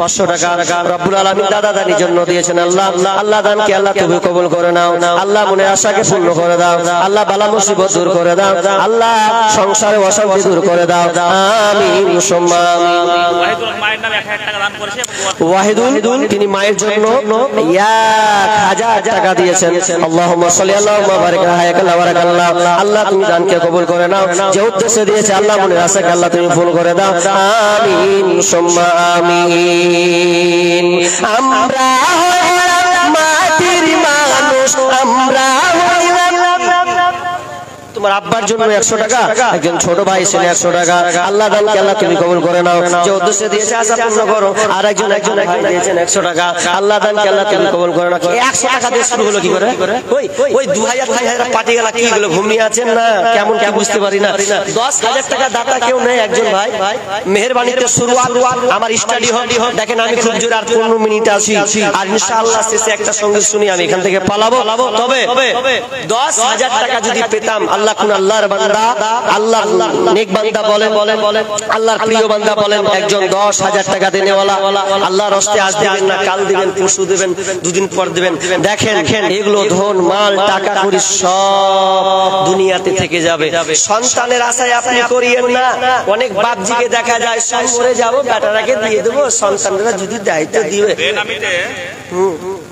500 টাকা রব্বুল আলামিন দাদা দাদির জন্য দিয়েছেন। আল্লাহ আল্লাহ দানকে আল্লাহ তুমি কবুল করে নাও। আল্লাহ মনের আশাকে পূর্ণ করে দাও। আল্লাহ বালা মুসিবত দূর করে দাও। আল্লাহ সংসারে অশান্তি দূর করে দাও। আমিন সুম্মা আমিন। ওয়াহিদুল তিনি মায়ের জন্য 1000 টাকা দিয়েছেন। আল্লাহুম্মা সাল্লি আল্লাহুম্মা বারিক হায়াকাল্লাহ বারাকাল্লাহ। আল্লাহ তুমি দানকে কবুল করে নাও। যে উদ্দেশ্যে দিয়েছে আল্লাহ মনের আশাকে আল্লাহ তুমি পূর্ণ করে দাও। আমিন সুম্মা আমিন। আমরা হইলাম মাটির মানুষ, আমরা তোমার আব্বার জন্য 100 টাকা, একজন ছোট ভাই ছেলে 100 টাকা। আল্লাহ দানকে আল্লাহ তুমি কবুল করে নাও। যে উদ্দেশ্যে দিয়েছে আশা পূর্ণ করো। আর একজন ভাই দিয়েছেন 100 টাকা। আল্লাহ দানকে আল্লাহ তুমি কবুল করে নাও। 100 টাকা দিয়ে শুরু হলো কি করে? ওই 2000 3000 পাটি গেলা কি হলো? ঘুমিয়ে আছেন না কেমন কি বুঝতে পারি না। 10,000 টাকা দাতা কেউ নেই। একজন ভাই মেহেরবানিতে শুরুয়াত আমার স্টাডি হোক। দেখেন আমি খুব জোর আর 15 মিনিট আছি। আর ইনশাআল্লাহ শেষে একটা সঙ্গীত শুনি আমি এখান থেকে পালাবো। তবে 10,000 টাকা যদি পেতাম, আল্লাহ কোন আল্লাহর বান্দা, আল্লাহ নেক বান্দা বলেন, আল্লাহর প্রিয় বান্দা বলেন, একজন 10,000 টাকা দেনেওয়ালা আল্লাহর রাস্তে আজ দিবেন না, কাল দিবেন, পরশু দিবেন, দুদিন পর দিবেন। দেখেন এগুলো ধন মাল টাকা করি সব দুনিয়াতে থেকে যাবে। সন্তানের আশায় আপনি করিয়েন না। অনেক বাপজিকে দেখা যায় সব মরে যাবো, বেটারাকে দিয়ে দেবো, সন্তানরা যদি দায়িত্ব দিবে।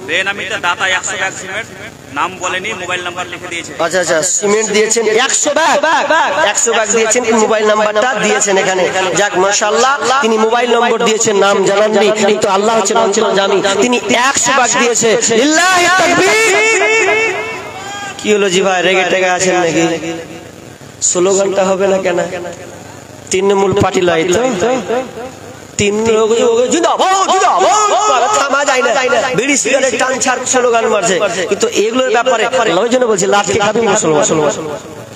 বেনামিতে দাতা 100 ব্যাগ সিমেন্ট, নাম বলেনি, মোবাইল নাম্বার লিখে দিয়েছে। আচ্ছা আচ্ছা, সিমেন্ট দিয়েছেন 100 ব্যাগ দিয়েছেন, মোবাইল নাম্বারটা দিয়েছেন এখানে। যাক মাশাআল্লাহ, তিনি মোবাইল নম্বর দিয়েছেন, নাম জানাননি, কিন্তু আল্লাহ হচ্ছে অঞ্চল জানি। তিনি 100 ব্যাগ দিয়েছে। লিল্লাহি তাকবীর। কি হলো জি ভাই, রেগে টেগে আছেন নাকি? স্লোগানটা হবে না কেন? তৃণমূল পার্টি লাই তো তিন লোক থামা যায় না, বিড়ি সিগারেট টান ছাড় স্লোগান মারছে। কিন্তু এগুলোর ব্যাপারে ওই জন্য বলছি লাঠি খাবি মুসলমান,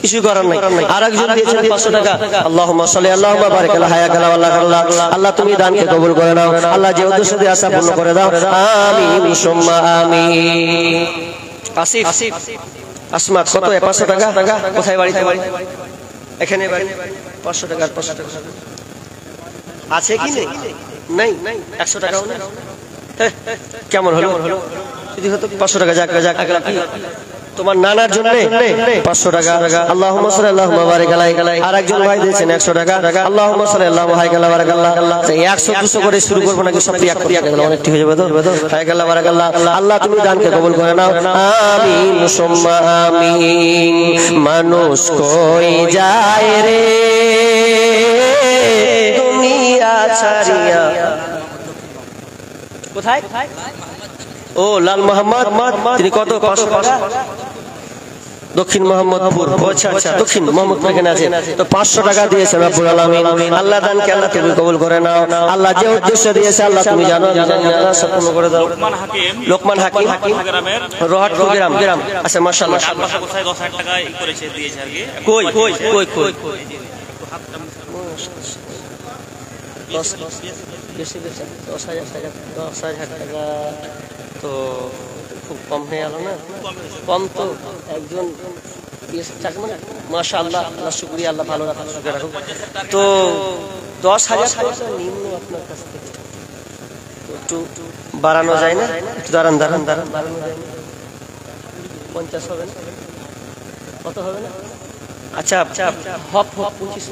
কিছু করার নাই। আর একজন দিয়েছেন 500 টাকা। আল্লাহুম্মা সাল্লি আল্লাহুম্মা বারিক আলা হায়াকাল্লাহ ওয়াল্লাহ। আল্লাহ তুমি দানকে কবুল করে নাও। আল্লাহ যে উদ্দেশ্যে দিয়ে আশা পূর্ণ করে দাও। আমিন সুম্মা আমিন। আসিফ আসমা কত? 500 টাকা। কোথায় বাড়িতে? এখানে বাড়ি। 500 টাকা 500 টাকা আছে কি নেই? 100 টাকাও না। কেমন হলো? যদি হতো 500 টাকা। যাক তোমার নানার জন্য 500 টাকা। আল্লাহুম্মা সাল্লি আল্লাহুম্মা বারিক আলাইহি। আর একজন ভাই দিয়েছেন 100 টাকা। আল্লাহুম্মা সাল্লি আল্লাহুম্মা হায়াকাল্লাহ বারাকাল্লাহ। 100 200 করে শুরু করব নাকি সব এক করে অনেক ঠিক হয়ে যাবে তো? হায়াকাল্লাহ বারাকাল্লাহ। আল্লাহ তুমি দানকে কবুল করে নাও। আমিন সুম্মা আমিন। মানুষ কই যায় রে দুনিয়া ছাড়িয়া? কোথায়? ও লাল মোহাম্মদ, তিনি কত? 500 টাকা। দক্ষিণ মোহাম্মদপুর। আচ্ছা আচ্ছা, দক্ষিণ মোহাম্মদপুর এখানে আছে। তো 500 টাকা দিয়েছেন রব্বুল আলামিন। আল্লাহ দানকে আল্লাহ তুমি কবুল করে নাও। আল্লাহ যে উদ্দেশ্যে দিয়েছে আল্লাহ তুমি জানো, সম্পূর্ণ করে দাও। লোকমান হাকিম রোহাটপুর গ্রাম। আচ্ছা মাশাআল্লাহ। কোথায় 10,000 টাকা করেছে দিয়েছে আর কি। কই 10,000 টাকা তো খুব কম হয়ে গেল না? কম তো একজন মাশাআল্লাহ, আল্লাহ শুকরিয়া, আল্লাহ ভালো রাখুন। তো 10,000 টাকা নিম্ন আপনার কাছ থেকে একটু বাড়ানো যায় না? একটু দাঁড়ান বাড়ানো যায় না? 50 হবে না? কত হবে না? আচ্ছা হপ 25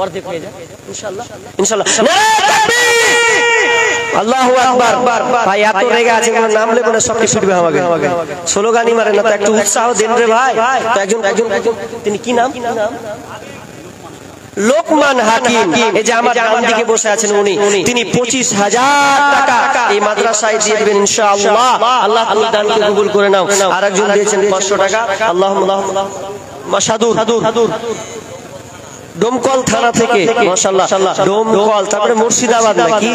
অর্ধেক হয়ে যায় ইনশাআল্লাহ। আল্লাহু আকবার। ভাই এত রেগে আছে, কোনো নাম লেবো না, সব কিছু দিবে আমাকে। স্লোগানই মারে না তো, একটু উৎসাহ দেন রে ভাই। তো একজন তিনি কি নাম? লোকমান হাকিম। এই যে আমার ডান দিকে বসে আছেন উনি, তিনি 25,000 টাকা এই মাদ্রাসায় দিয়ে দিবেন ইনশাআল্লাহ। আল্লাহ তুমি দানকে কবুল করে নাও। আর একজন দিয়েছেন 500 টাকা। আল্লাহুম্মা মাশাদুর ডোমকল থানা থেকে মাশাআল্লাহ, ডোমকল, তারপরে মুর্শিদাবাদ নাকি?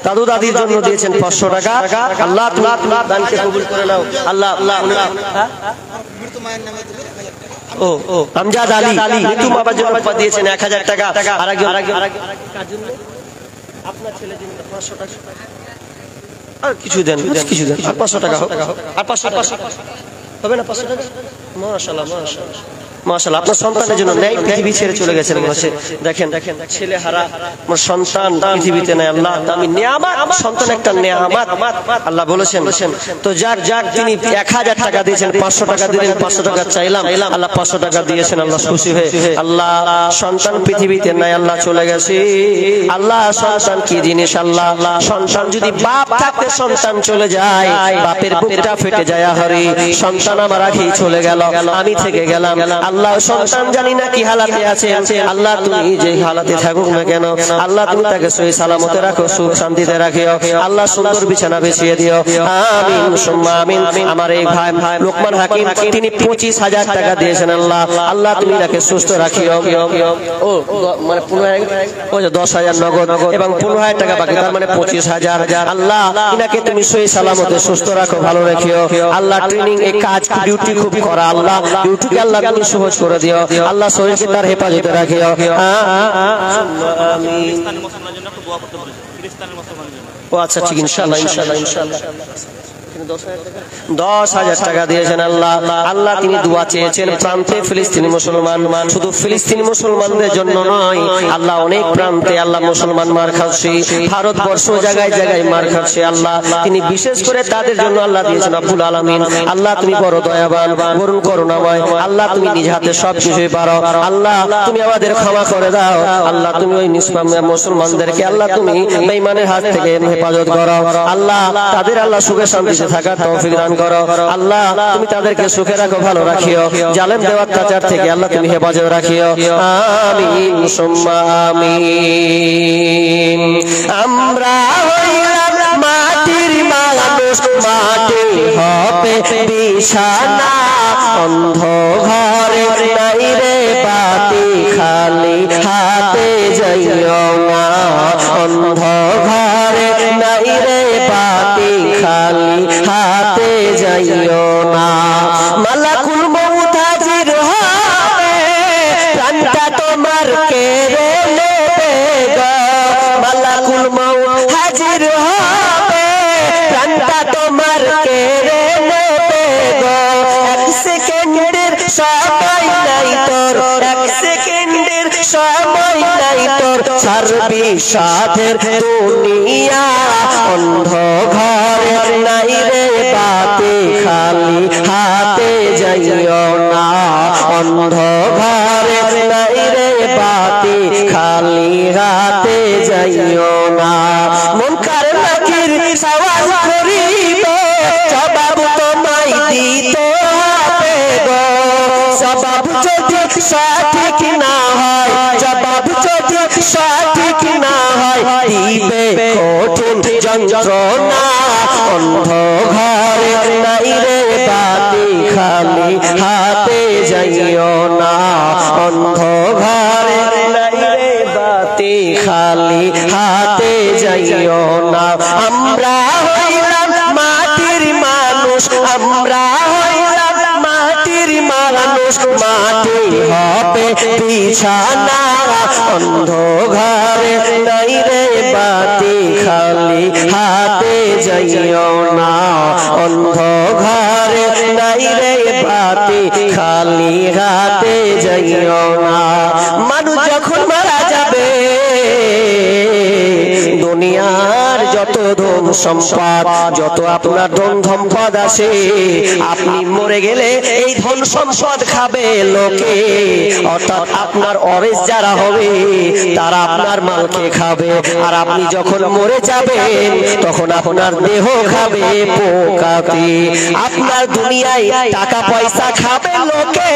দাদু দাদির জন্য দিয়েছেন 500 টাকা। আল্লাহ তুমি দানকে কবুল করে নাও। আল্লাহ ও আমজাদ আলী মৃত্যু বাবার জন্য দিয়েছেন 1000 টাকা। আর একজন কার জন্য? আপনার ছেলের জন্য 500 টাকা। আর কিছু দেন। আর 500 টাকা হোক। আর 500 টাকা হবে না? 500 টাকা মাশাআল্লাহ মাশাআল্লাহ আপনার সন্তানের জন্য নেই, পৃথিবী ছেড়ে চলে গেছেন মনে হচ্ছে। দেখেন ছেলে হারা আমার সন্তান পৃথিবীতে নাই। আল্লাহ আমি নিয়ামত, সন্তান একটা নিয়ামত আল্লাহ বলেছেন। তো যাক যাক তিনি 1000 টাকা দিয়েছেন, 500 টাকা দিলেন, 500 টাকা চাইলাম, আল্লাহ 500 টাকা দিয়েছেন। আল্লাহ খুশি হয়ে আল্লাহ সন্তান পৃথিবীতে নাই, আল্লাহ চলে গেছে। আল্লাহ সন্তান কি জিনিস, আল্লাহ সন্তান যদি বাপ থাকতে সন্তান চলে যায় বাপের বুকটা ফেটে যায়। হরি সন্তান আমার আগেই চলে গেল, আমি থেকে গেলাম। আল্লাহ সন্তান জানি না কি হালাতে আছে, আল্লাহ তুমি যে হালাতে থাকুক না কেন আল্লাহ তুমি তাকে সহি সালামতে রাখো, সুখ শান্তিতে রাখিও। আল্লাহ সুন্দর বিছানা বিছিয়ে দিও, আমিন সুম্মা আমিন। আমার এই ভাই লোকমান হাকিম তিনি 25,000 টাকা দিয়েছেন। আল্লাহ আল্লাহ তুমি তাকে সুস্থ রাখিও। ও মানে 10,000 নগদ এবং 15,000 টাকা বাকি, তার মানে 25,000। আল্লাহ ইনাকে তুমি সহি সালামতে সুস্থ রাখো, ভালো রাখিও। আল্লাহ ট্রেনিং এই কাজ ডিউটি খুব করা, আল্লাহ ডিউটিকে আল্লাহ তুমি সহজ করে দিও। আল্লাহ শরীরকে তার হেফাজতে রাখিও, আমিন। ও আচ্ছা ঠিক, ইনশাআল্লাহ ইনশাআল্লাহ ইনশাআল্লাহ। 10,000 টাকা দিয়েছেন। আল্লাহ আল্লাহ তিনি দোয়া চেয়েছেন প্রান্তে ফিলিস্তিনি মুসলমান, শুধু ফিলিস্তিনি মুসলমানদের জন্য নয়, আল্লাহ অনেক প্রান্তে আল্লাহ মুসলমান মার খাচ্ছে, ভারতবর্ষ জায়গায় জায়গায় মার খাচ্ছে। আল্লাহ তিনি বিশেষ করে তাদের জন্য আল্লাহ দিয়েছেন রব্বুল আলামিন। আল্লাহ তুমি বড় দয়াবান, বরুণ করুণাময়। আল্লাহ তুমি নিজ হাতে সব কিছুই পারো। আল্লাহ তুমি আমাদের ক্ষমা করে দাও। আল্লাহ তুমি ওই নিষ্পাপ মুসলমানদেরকে আল্লাহ তুমি বেঈমানের হাত থেকে হেফাজত করো। আল্লাহ তাদের আল্লাহ সুখে শান্তিতে থাকার তৌফিক দান করো। আল্লাহ তুমি তাদেরকে সুখে রাখো, ভালো রাখিও। জালেম দেওয়া অত্যাচার থেকে আল্লাহ তুমি হেফাজত রাখিও, আমিন সুম্মা আমিন। আমরা হইলাম মাটির মানুষ, মাটি হবে বিছানা, অন্ধ ঘরে নাই রে বাতি, খালি হাতে যাইও না। অন্ধ ঘরে নাই রে বাতি, খালি হাতে যাইও না। মালাকুল মউত হাজির হবে, প্রাণটা তোমার কেড়ে নেবে গো। মালাকুল মউত হাজির হবে, প্রাণটা তোমার কেড়ে নেবে গো। 1 সেকেন্ডের সময় নাই তোর, 1 সেকেন্ডের সময় নাই তোর, ছাড়বি সাধের দুনিয়া। অন্ধ ঘরে নাই রে বাতি, খালি হাতে যাইও না। অন্ধ ঘরে নাই রে বাতি, খালি হাতে যাইও না। মুনকার নাকির সওয়াল করিবে, জবাব তোমায় দিতে হবে গো। জবাব যদি সঠিক না হয়, জবাব যদি সঠিক না হয়, দিবে কঠিন যন্ত্রণা। অন্ধ ঘরে নাই রে বাতি, খালি হাতে যাইও না। অন্ধ ঘরে নাই রে বাতি, খালি হাতে যাইও না। আমরা হইলাম মাটির মানুষ, আমরা হইলাম মাটির মানুষ, মাটি হবে বিছানা। অন্ধ ঘরে নাই রে বাতি, খালি হাতে যাইও না। অন্ধ ঘরে নাই রে বাতি, খালি হাতে যাইও না। মানুষ যখন মারা যাবে, দুনিয়ার যত ধন সম্পদ, যত আপনার ধন সম্পদ আছে, আপনি মরে গেলে এই ধন সম্পদ খাবে লোকে। অর্থাৎ আপনার ওয়ারিস যারা হবে তারা আপনার মালকে খাবে। আর আপনি যখন মরে যাবেন তখন আপনার দেহ খাবে পোকাতে। আপনার দুনিয়ায় টাকা পয়সা খাবে লোকে,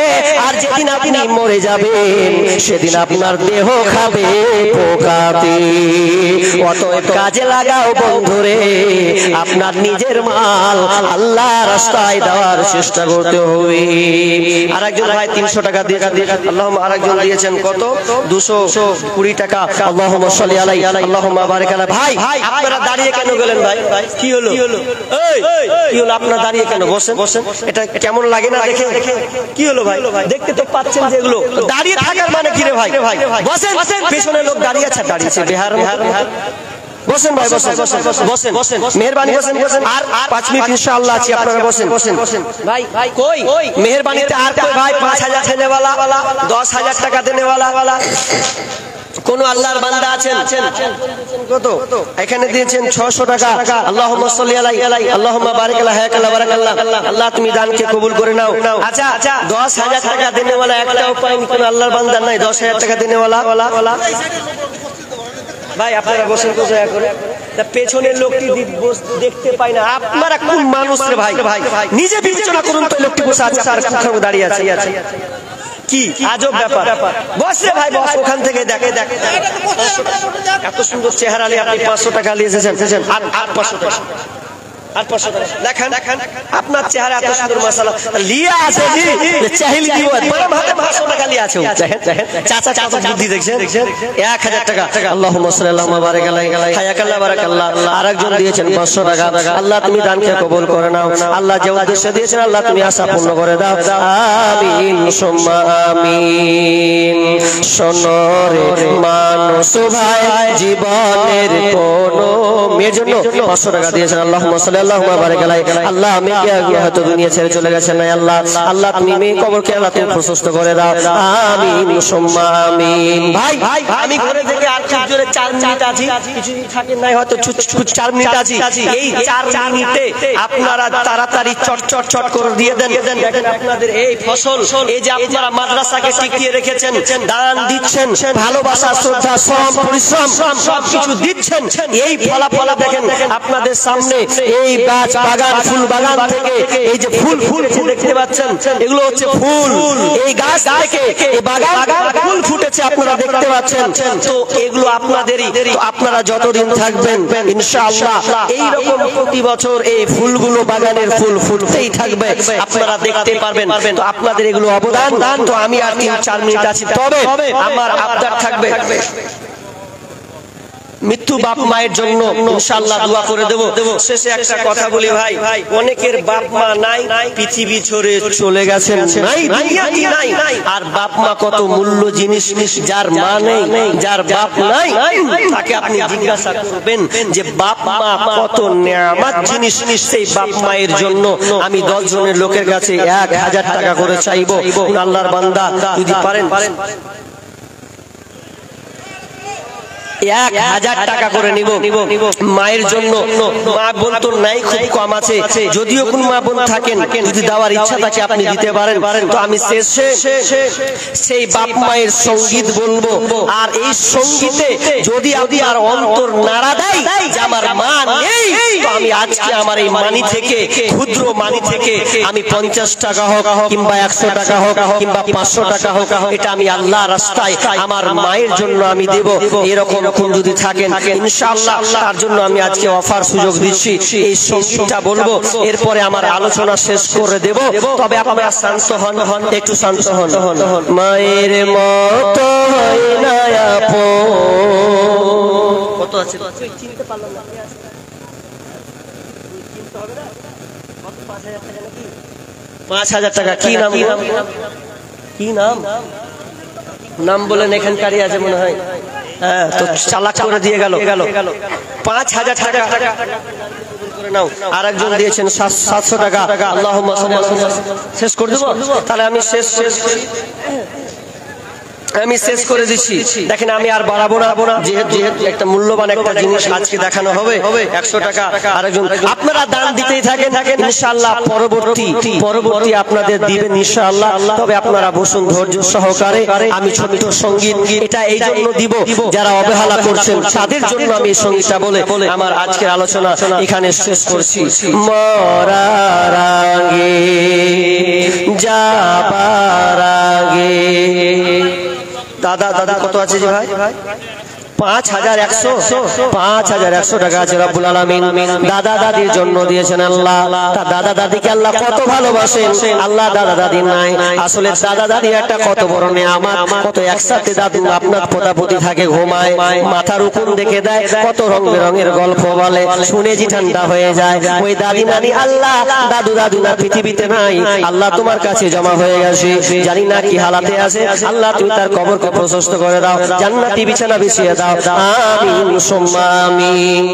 আর যেদিন আপনি মরে যাবেন সেদিন আপনার দেহ খাবে পোকাতে। অতএব কাজে লাগাও বন্ধুরে, আপনার নিজের মাল আল্লাহ রাস্তায় দেওয়ার চেষ্টা করতে হবে। আরেকজন ভাই 300 টাকা দিয়ে আল্লাহুম্মা, আরেকজন দিয়েছেন কত 220 টাকা। আল্লাহুম্মা সাল্লি আলাইহি, আল্লাহুম্মা বারিক আলাইহি। ভাই আপনারা দাঁড়িয়ে কেন গেলেন ভাই? কি হলো? এই কি হলো? আপনারা দাঁড়িয়ে কেন? বসেন বসেন, এটা কেমন লাগে না দেখে? কি হলো ভাই? দেখতে তো পাচ্ছেন যে এগুলো দাঁড়িয়ে থাকার মানে কি রে ভাই? বসেন, পেছনে লোক দাঁড়িয়ে আছে, দাঁড়িয়েছে বিহার। বসেন ভাই, বসেন বসেন, মেহেরবানি বসেন। আর 5 মিনিট ইনশাআল্লাহ আছি, আপনারা বসেন ভাই। কই মেহেরবানিতে আর কই ভাই 5000 দেনেওয়ালা, 10000 টাকা দেনেওয়ালা কোন আল্লাহর বান্দা আছেন? কত? এখানে দিয়েছেন 600 টাকা। আল্লাহুম্মা সাল্লি আলাইহি, আল্লাহুম্মা বারিক আলা হায়াকাল্লাহ বারাকাল্লাহ। আল্লাহ তুমি দানকে কবুল করে নাও। আচ্ছা 10000 টাকা দেনেওয়ালা একটাও পাইনি, কোন আল্লাহর বান্দা নাই 10000 টাকা দেনেওয়ালা ভাই। আপনারা বসেন তো দয়া করে, তা পেছনের লোকটি দেখতে পাই না। আপনারা কোন মানুষ রে ভাই? নিজে বিবেচনা করুন তো, লোকটি বসে আছে আর কোথাও দাঁড়িয়ে আছে, কি আজব ব্যাপার। বস রে ভাই, বস। ওখান থেকে দেখে এত সুন্দর চেহারা নিয়ে আপনি 500 টাকা নিয়ে এসেছেন। আর 500 টাকা দেখেন, আপনার চেহারা এত সুন্দর, মাশাআল্লাহ লিয়া আছে জি, চাহিল কি হয় বড় ভাবে 500 টাকা লিয়া আছে। দেখেন চাচা বুদ্ধি দেখছেন। 1000 টাকা। আল্লাহুম্মা সাল্লি আল্লাহুম্মা বারিক আলাইহি হায়াকাল্লাহ বারাকাল্লাহ। আরেকজন দিয়েছেন 500 টাকা। আল্লাহ তুমি দানকে কবুল করে নাও। আল্লাহ যে উদ্দেশ্য দিয়েছেন আল্লাহ তুমি আশা পূর্ণ করে দাও। আমিন সুম্মা আমিন। শোনরে মানুষ ভাই, জীবনের কোনো মেয়ের জন্য 500 টাকা দিয়েছেন। আল্লাহুম্মা সাল্লি আল্লাহুম্মা বারিক আলাইহি। আল্লাহ মেয়েকে হয়তো দুনিয়া ছেড়ে চলে গেছে, না আল্লাহ তুমি মেয়ে কবরকে আল্লাহ তুমি প্রশস্ত করে দাও। আমিন সুম্মা আমিন। ভাই আমি ঘরে থেকে আর খুব জোরে 4 মিনিট আছি, কিছু থাকেন নাই হয়তো 4 মিনিট আছি। এই 4 মিনিটে আপনারা তাড়াতাড়ি চট করে দিয়ে দেন। দেখেন আপনাদের এই ফসল, এই যে আপনারা মাদ্রাসাকে টিকিয়ে রেখেছেন, দান দিচ্ছেন, ভালোবাসা শ্রদ্ধা শ্রম পরিশ্রম সব কিছু দিচ্ছেন, এই ফলাফল দেখেন আপনাদের সামনে। এই গাছ বাগান, ফুল বাগান থেকে এই যে ফুল দেখতে পাচ্ছেন, এগুলো হচ্ছে ফুল। এই গাছ থেকে এই বাগান ফুল ফুটেছে, আপনারা দেখতে পাচ্ছেন। তো এগুলো আপনাদেরই। তো আপনারা যতদিন থাকবেন ইনশাআল্লাহ এই রকম প্রতি বছর এই ফুলগুলো, বাগানের ফুল ফুটতেই থাকবে, আপনারা দেখতে পারবেন। তো আপনাদের এগুলো অবদান। তো আমি আর 3-4 মিনিট আছি, তবে আমার আবদার থাকবে মৃত্যু বাপ মায়ের জন্য ইনশাআল্লাহ দোয়া করে দেব। শেষে একটা কথা বলি ভাই, অনেকের বাপ মা নাই, পৃথিবী ছেড়ে চলে গেছেন, নাই দুনিয়াতে নাই। আর বাপ মা কত মূল্য জিনিস, যার মা নেই, যার বাপ নাই, তাকে আপনি জিজ্ঞাসা করবেন যে বাপ মা কত নেয়ামত জিনিস। সেই বাপ মায়ের জন্য আমি 10 জনের লোকের কাছে 1000 টাকা করে চাইবো। আল্লাহর বান্দা যদি পারেন 1000 টাকা করে নিব মায়ের জন্য। মা বোন তো নাই, খুব কম আছে। যদিও কোন মা বোন থাকেন, যদি দেওয়ার ইচ্ছা থাকে আপনি দিতে পারেন। তো আমি শেষে সেই বাপ মায়ের সঙ্গীত বলবো। আর এই সঙ্গীতে যদি আপনার অন্তর নাড়া দেয় যে আমার মা নেই, তো আমি আজকে আমার এই মানি থেকে, ক্ষুদ্র মানি থেকে আমি 50 টাকা হোক কিংবা 100 টাকা হোক কিংবা 500 টাকা হোক, এটা আমি আল্লাহ রাস্তায় আমার মায়ের জন্য আমি দেব। এরকম যদি থাকেন ইনশাআল্লাহ তার জন্য আমি আজকে অফার সুযোগ দিচ্ছি। এই সঙ্গীতটা বলবো, এরপরে আমার আলোচনা শেষ করে দেব। তবে আপনারা শান্ত হন, একটু শান্ত হন। মায়ের মতো হয় না আপন। কত আছে চিনতে পারলাম না, চিনতে হবে না। কত 5000 টাকা নাকি? 5000 টাকা। কি নাম? কি নাম বলেন, এখানকারই আছে মনে হয়। হ্যাঁ, তো চালাক করে দিয়ে গেল। 5000 টাকা করে নাও। আরেকজন দিয়েছেন 700 টাকা। আল্লাহুম্মা শেষ করে দেব। তাহলে আমি শেষ করে দিচ্ছি। দেখেন আমি আর বাড়াবো না, যেহেতু একটা মূল্যবান একটা জিনিস আজকে দেখানো হবে। 100 টাকা আরেকজন। আপনারা দান দিতেই থাকেন ইনশাআল্লাহ। পরবর্তী আপনাদের দিবেন ইনশাআল্লাহ। তবে আপনারা বসুন ধৈর্য সহকারে। আমি ছোট সঙ্গীত এটা এই জন্য দিব, যারা অবহেলা করছেন তাদের জন্য আমি এই সঙ্গীতটা বলে আমার আজকের আলোচনা এখানে শেষ করছি। মরার আগে যাবার আগে। দাদা কত আছে যে ভাই? 5100 টাকা আছে। রব্বুল আলামিন দাদা দাদির জন্য দিয়েছেন আল্লাহ। তা দাদা দাদিকে আল্লাহ কত ভালোবাসেন। আল্লাহ দাদা দাদি নাই, আসলে দাদা দাদি একটা কত বড় নেয়ামত। কত একসাথে দাদু আপনার পোতাপুতি থাকে, ঘুমায়, মাথার উপর দেখে দেয়, কত রং বেরঙের গল্প বলে, শুনে জি ঠান্ডা হয়ে যায়। ওই দাদি নানি আল্লাহ দাদু না পৃথিবীতে নাই, আল্লাহ তোমার কাছে জমা হয়ে গেছে। জানি না কি হালাতে আছে, আল্লাহ তুমি তার কবরকে প্রশস্ত করে দাও, জান্নাতি বিছানা বিছিয়ে দাও। দাও আমিন সুম্মা আমিন।